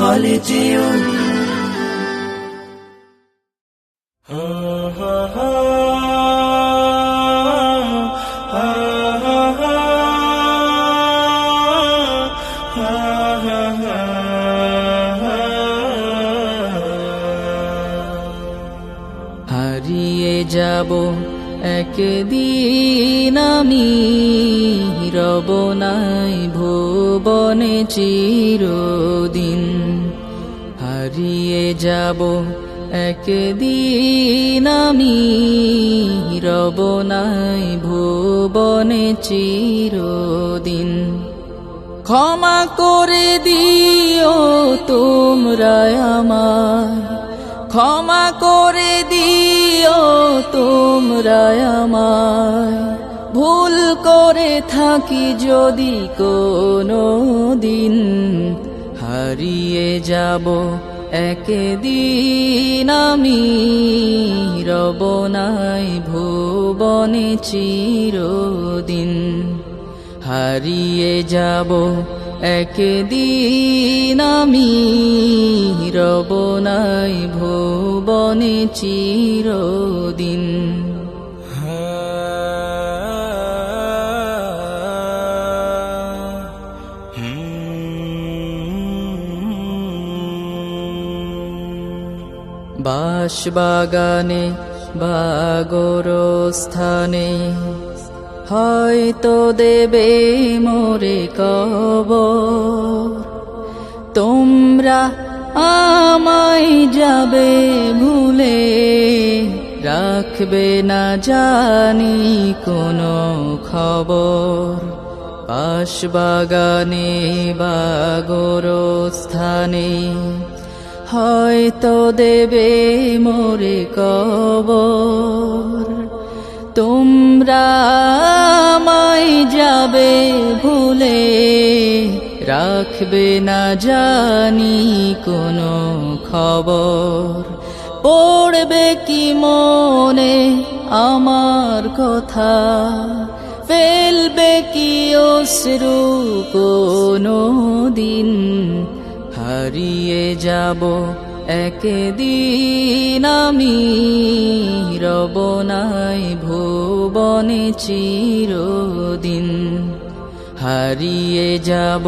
হলে যেও। হারিয়ে যাব একদিন আমি, রব নাই ভুবনে চিরদিন। হারিয়ে যাব একদিন আমি, রব নাই ভুবনে চিরদিন। ক্ষমা করে দিও তোমরা আমায়, ক্ষমা করে দিও তোমরা আমায়, ভুল করে থাকি যদি কোনো দিন। হারিয়ে যাব একদিন আমি, রব নাই ভুবনে চিরদিন। হারিয়ে যাব একদিন আমি, রব নাই ভুবনে চিরদিন। বাঁশবাগানে বা গোরস্থানে হয়তো দেবে মোরে কবর। তোমরা আমায় যাবে ভুলে, রাখবে না জানি কোনো খবর। বাঁশবাগানে বা গোরস্থানে হয়তো দেবে মোরে কবর। তোমরা আমায় যাবে ভুলে, রাখবে না জানি কোনো খবর। পড়বে কি মনে আমার কথা, ফেলবে কি অশ্রু কোনো দিন। হারিয়ে যাব একদিন আমি, রব নাই ভুবনে চিরদিন। হারিয়ে যাব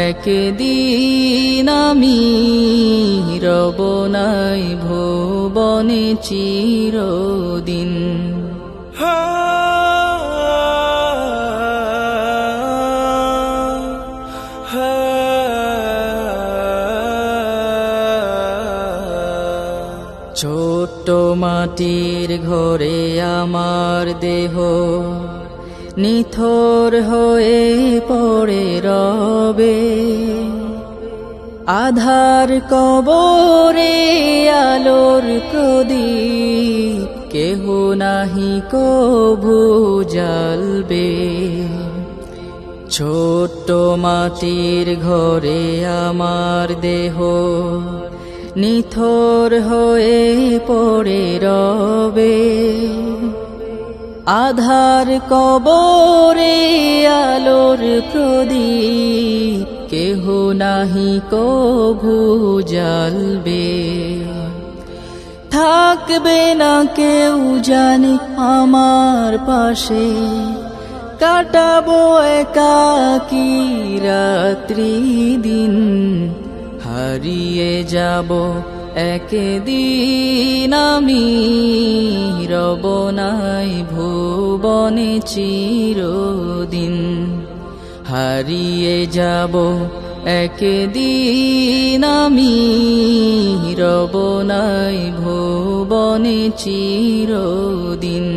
একদিন আমি, রব নাই ভুবনে চিরদিন। ছোট্ট মাটির ঘরে আমার দেহ নিথর হয়ে পড়ে রবে। আধার কবরে আলোর প্রদীপ কেহ নাহি কভু জ্বালবে। ছোট্ট মাটির ঘরে আমার দেহ নিথর হয়ে পড়ে রবে। আধার কবরে আলোর প্রদীপ কেহ নাহি কভু জ্বালবে। থাকবে না কেউ জানি আমার পাশে, কাটাবো একাকী রাত্রি দিন। হারিয়ে যাব একদিন আমি, রব নাই ভুবনে চিরদিন। হারিয়ে যাব একদিন আমি, রব নাই ভুবনে চিরদিন।